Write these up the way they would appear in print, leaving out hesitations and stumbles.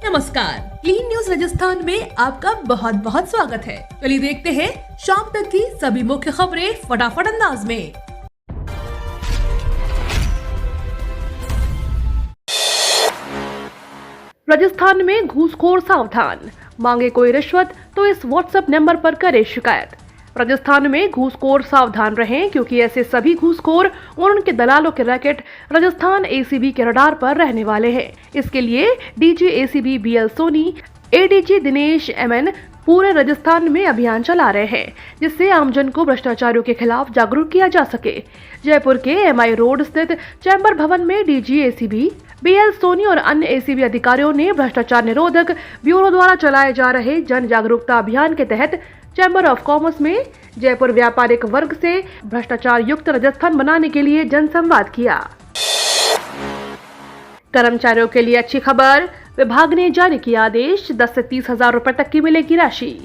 नमस्कार, clean news Rajasthan में आपका बहुत बहुत स्वागत है। चलिए देखते हैं शाम तक की सभी मुख्य खबरें फटाफट अंदाज में। राजस्थान में घूसखोर सावधान, मांगे कोई रिश्वत तो इस व्हाट्सएप नंबर पर करे शिकायत। राजस्थान में घूसखोर सावधान रहें, क्योंकि ऐसे सभी घूसखोर और उनके दलालों के रैकेट राजस्थान एसीबी के रडार पर रहने वाले हैं। इसके लिए DG ACB BL Soni, ADG Dinesh MN पूरे राजस्थान में अभियान चला रहे हैं, जिससे आमजन को भ्रष्टाचारियों के खिलाफ जागरूक किया जा सके। जयपुर के एमआई रोड स्थित चैम्बर भवन में डीजी एसीबी बीएल सोनी और अन्य एसीबी अधिकारियों ने भ्रष्टाचार निरोधक ब्यूरो द्वारा चलाए जा रहे जन जागरूकता अभियान के तहत चैम्बर ऑफ कॉमर्स में जयपुर व्यापारिक वर्ग से भ्रष्टाचार युक्त राजस्थान बनाने के लिए जनसंवाद किया। कर्मचारियों के लिए अच्छी खबर, विभाग ने जारी किया आदेश, 10 से 30 हजार रुपए तक की मिलेगी राशि।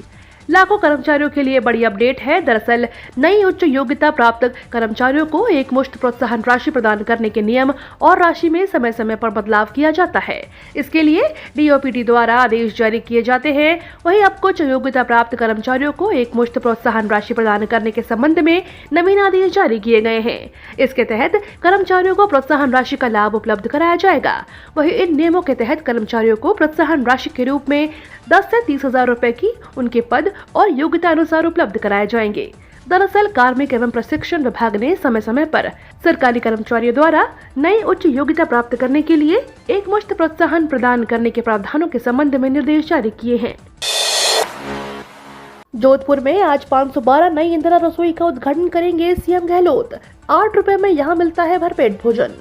लाखों कर्मचारियों के लिए बड़ी अपडेट है। दरअसल नई उच्च योग्यता प्राप्त कर्मचारियों को एक मुश्त प्रोत्साहन राशि प्रदान करने के नियम और राशि में समय समय पर बदलाव किया जाता है। इसके लिए डीओपीटी द्वारा आदेश जारी किए जाते हैं। वहीं अब कुछ योग्यता प्राप्त कर्मचारियों को एक मुश्त प्रोत्साहन राशि प्रदान करने के संबंध में नवीन आदेश जारी किए गए हैं। इसके तहत कर्मचारियों को प्रोत्साहन राशि का लाभ उपलब्ध कराया जाएगा। वहीं इन नियमों के तहत कर्मचारियों को प्रोत्साहन राशि के रूप में 10 से 30 हजार रुपए की उनके पद और योग्यता अनुसार उपलब्ध कराए जाएंगे। दरअसल कार्मिक एवं प्रशिक्षण विभाग ने समय समय पर सरकारी कर्मचारियों द्वारा नई उच्च योग्यता प्राप्त करने के लिए एक मुश्त प्रोत्साहन प्रदान करने के प्रावधानों के संबंध में निर्देश जारी किए हैं। जोधपुर में आज 512 नई इंदिरा रसोई का उद्घाटन करेंगे सीएम गहलोत। 8 रुपए में यहाँ मिलता है भरपेट भोजन।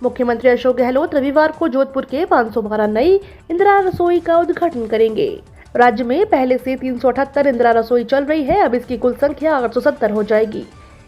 मुख्यमंत्री अशोक गहलोत रविवार को जोधपुर के 512 नई इंदिरा रसोई का उद्घाटन करेंगे। राज्य में पहले से 378 इंदिरा रसोई चल रही है, अब इसकी कुल संख्या 870 हो जाएगी।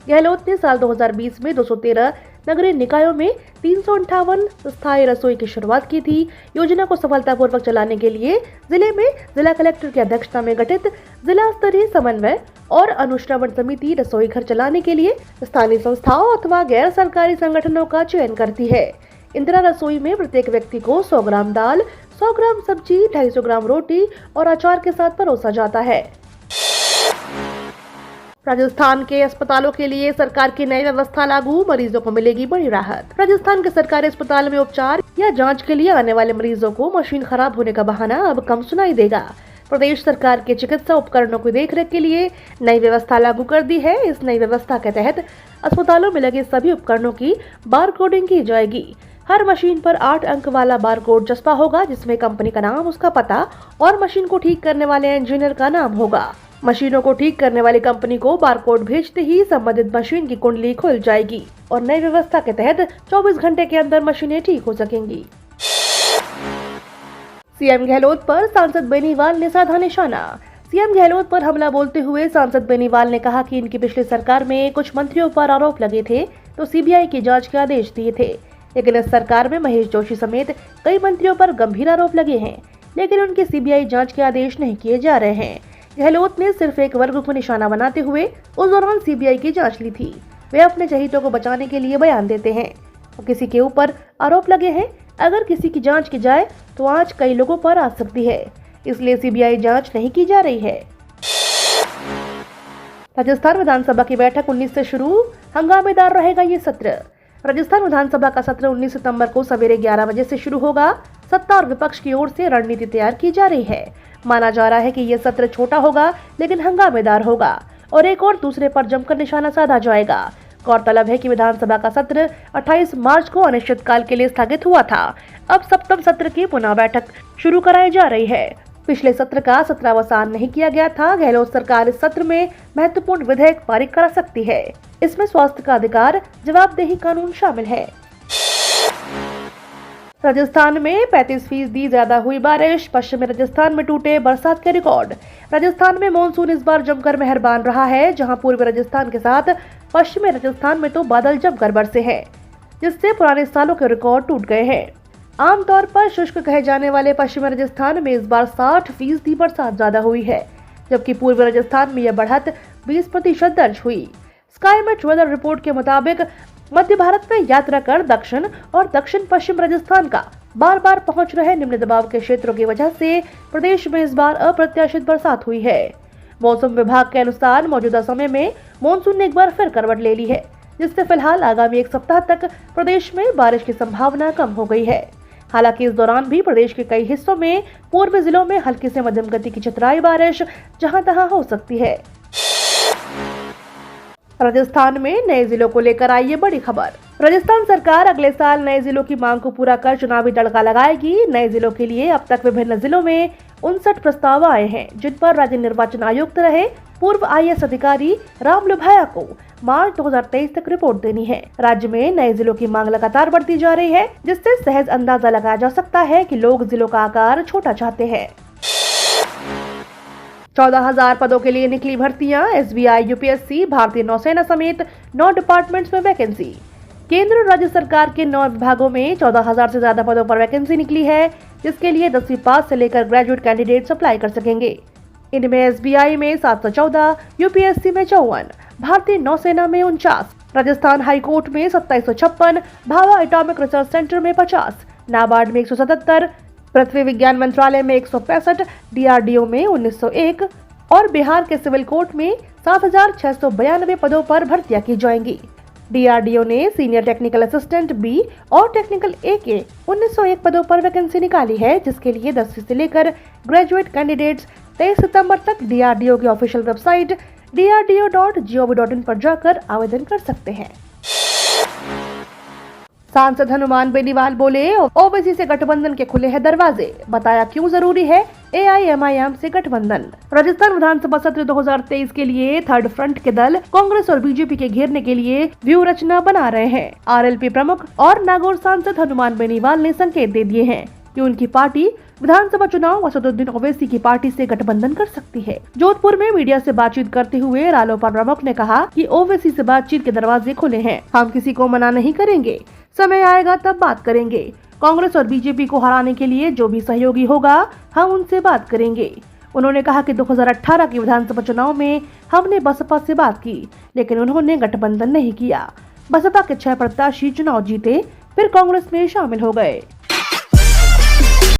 गहलोत ने साल 2020 में 213 नगरीय निकायों में 358 स्थायी रसोई की शुरुआत की थी। योजना को सफलतापूर्वक चलाने के लिए जिले में जिला कलेक्टर की अध्यक्षता में गठित जिला स्तरीय समन्वय और अनुश्रवण समिति रसोई घर चलाने के लिए स्थानीय संस्थाओं अथवा गैर सरकारी संगठनों का चयन करती है। इंदिरा रसोई में प्रत्येक व्यक्ति को 100 ग्राम दाल, 100 ग्राम सब्जी, 250 ग्राम रोटी और अचार के साथ परोसा जाता है। राजस्थान के अस्पतालों के लिए सरकार की नई व्यवस्था लागू, मरीजों को मिलेगी बड़ी राहत। राजस्थान के सरकारी अस्पताल में उपचार या जांच के लिए आने वाले मरीजों को मशीन खराब होने का बहाना अब कम सुनाई देगा। प्रदेश सरकार के चिकित्सा उपकरणों की देखरेख के लिए नई व्यवस्था लागू कर दी है। इस नई व्यवस्था के तहत अस्पतालों में लगे सभी उपकरणों की बार कोडिंग की जाएगी। हर मशीन पर 8 अंक वाला बार कोड चस्पा होगा, जिसमें कंपनी का नाम, उसका पता और मशीन को ठीक करने वाले इंजीनियर का नाम होगा। मशीनों को ठीक करने वाली कंपनी को बारकोड भेजते ही संबंधित मशीन की कुंडली खुल जाएगी और नई व्यवस्था के तहत 24 घंटे के अंदर मशीनें ठीक हो सकेंगी। सीएम गहलोत पर सांसद बेनीवाल ने साधा निशाना। सीएम गहलोत पर हमला बोलते हुए सांसद बेनीवाल ने कहा कि इनकी पिछली सरकार में कुछ मंत्रियों पर आरोप लगे थे तो सीबीआई की जांच के आदेश दिए थे, लेकिन इस सरकार में महेश जोशी समेत कई मंत्रियों पर गंभीर आरोप लगे हैं, लेकिन उनकी सीबीआई जांच के आदेश नहीं किए जा रहे हैं। गहलोत ने सिर्फ एक वर्ग को निशाना बनाते हुए उस दौरान सीबीआई की जांच ली थी। वे अपने चहेतों को बचाने के लिए बयान देते हैं और किसी के ऊपर आरोप लगे हैं, अगर किसी की जांच की जाए तो आज कई लोगों पर आ सकती है, इसलिए सीबीआई जांच नहीं की जा रही है। राजस्थान विधानसभा की बैठक 19 से शुरू, हंगामेदार रहेगा ये सत्र। राजस्थान विधानसभा का सत्र 19 सितंबर को सवेरे 11 बजे से शुरू होगा। सत्ता और विपक्ष की ओर से रणनीति तैयार की जा रही है। माना जा रहा है कि यह सत्र छोटा होगा लेकिन हंगामेदार होगा और एक और दूसरे पर जमकर निशाना साधा जाएगा। गौरतलब है कि विधानसभा का सत्र 28 मार्च को अनिश्चितकाल के लिए स्थगित हुआ था। अब सप्तम सत्र की पुनः बैठक शुरू कराई जा रही है। पिछले सत्र का सत्रावसान नहीं किया गया था। गहलोत सरकार इस सत्र में महत्वपूर्ण विधेयक पारित करा सकती है। इसमें स्वास्थ्य का अधिकार, जवाबदेही कानून शामिल है। राजस्थान में 35% ज्यादा हुई बारिश, पश्चिमी राजस्थान में टूटे बरसात के रिकॉर्ड। राजस्थान में मानसून इस बार जमकर मेहरबान रहा है, जहां पूर्वी राजस्थान के साथ पश्चिमी राजस्थान में तो बादल जमकर बरसे हैं, जिससे पुराने सालों के रिकॉर्ड टूट गए हैं। आमतौर पर शुष्क कहे जाने वाले पश्चिमी राजस्थान में इस बार 60% बरसात ज्यादा हुई है, जबकि पूर्वी राजस्थान में यह बढ़त 20% दर्ज हुई। स्काईमेट वेदर रिपोर्ट के मुताबिक मध्य भारत में यात्रा कर दक्षिण और दक्षिण पश्चिम राजस्थान का बार बार पहुंच रहे निम्न दबाव के क्षेत्रों की वजह से प्रदेश में इस बार अप्रत्याशित बरसात हुई है। मौसम विभाग के अनुसार मौजूदा समय में मानसून ने एक बार फिर करवट ले ली है, जिससे फिलहाल आगामी एक सप्ताह तक प्रदेश में बारिश की संभावना कम हो गई है। हालांकि इस दौरान भी प्रदेश के कई हिस्सों में पूर्वी जिलों में हल्की से मध्यम गति की चतराई बारिश जहां तहां हो सकती है। राजस्थान में नए जिलों को लेकर आई ये बड़ी खबर। राजस्थान सरकार अगले साल नए जिलों की मांग को पूरा कर चुनावी तड़का लगाएगी। नए जिलों के लिए अब तक विभिन्न जिलों में 59 प्रस्ताव आए हैं, जिन पर राज्य निर्वाचन आयुक्त रहे पूर्व IAS अधिकारी राम लुभाया को मार्च 2023 तक रिपोर्ट देनी है। राज्य में नए जिलों की मांग लगातार बढ़ती जा रही है, जिससे सहज अंदाजा लगाया जा सकता है कि लोग जिलों का आकार छोटा चाहते हैं। 14,000 पदों के लिए निकली भर्तियां। SBI, UPSC, भारतीय नौसेना समेत 9 डिपार्टमेंट्स में वैकेंसी। केंद्र और राज्य सरकार के 9 विभागों में 14,000 से ज्यादा पदों पर वैकेंसी निकली है, जिसके लिए 10वीं पास से लेकर ग्रेजुएट कैंडिडेट्स अप्लाई कर सकेंगे। इनमें SBI में 714, UPSC में 54, भारतीय नौसेना में 49, राजस्थान हाईकोर्ट में 2756, भाभा एटॉमिक रिसर्च सेंटर में 50, नाबार्ड में 177, पृथ्वी विज्ञान मंत्रालय में 165, DRDO में 1901 और बिहार के सिविल कोर्ट में 7,692 पदों पर भर्तियां की जाएंगी। DRDO ने सीनियर टेक्निकल असिस्टेंट B और टेक्निकल A के 1901 पदों पर वैकेंसी निकाली है, जिसके लिए 10वीं से लेकर ग्रेजुएट कैंडिडेट्स 23 सितंबर तक DRDO की ऑफिशियल वेबसाइट drdo.gov.in पर जाकर आवेदन कर सकते हैं। सांसद हनुमान बेनीवाल बोले, ओबीसी से गठबंधन के खुले हैं दरवाजे, बताया क्यों जरूरी है AIMIM से गठबंधन। राजस्थान विधानसभा सत्र 2023 के लिए थर्ड फ्रंट के दल कांग्रेस और बीजेपी के घेरने के लिए व्यूह रचना बना रहे हैं। RLP प्रमुख और नागौर सांसद हनुमान बेनीवाल ने संकेत दे दिए हैं कि उनकी पार्टी विधानसभा चुनाव असदुद्दीन ओवैसी की पार्टी से गठबंधन कर सकती है। जोधपुर में मीडिया से बातचीत करते हुए रालोपा प्रमुख ने कहा कि ओवैसी से बातचीत के दरवाजे खुले हैं, हम किसी को मना नहीं करेंगे, समय आएगा तब बात करेंगे। कांग्रेस और बीजेपी को हराने के लिए जो भी सहयोगी होगा हम उनसे बात करेंगे। उन्होंने कहा कि 2018 के विधानसभा चुनाव में हमने बसपा से बात की, लेकिन उन्होंने गठबंधन नहीं किया। बसपा के 6 प्रत्याशी चुनाव जीते, फिर कांग्रेस में शामिल हो गए।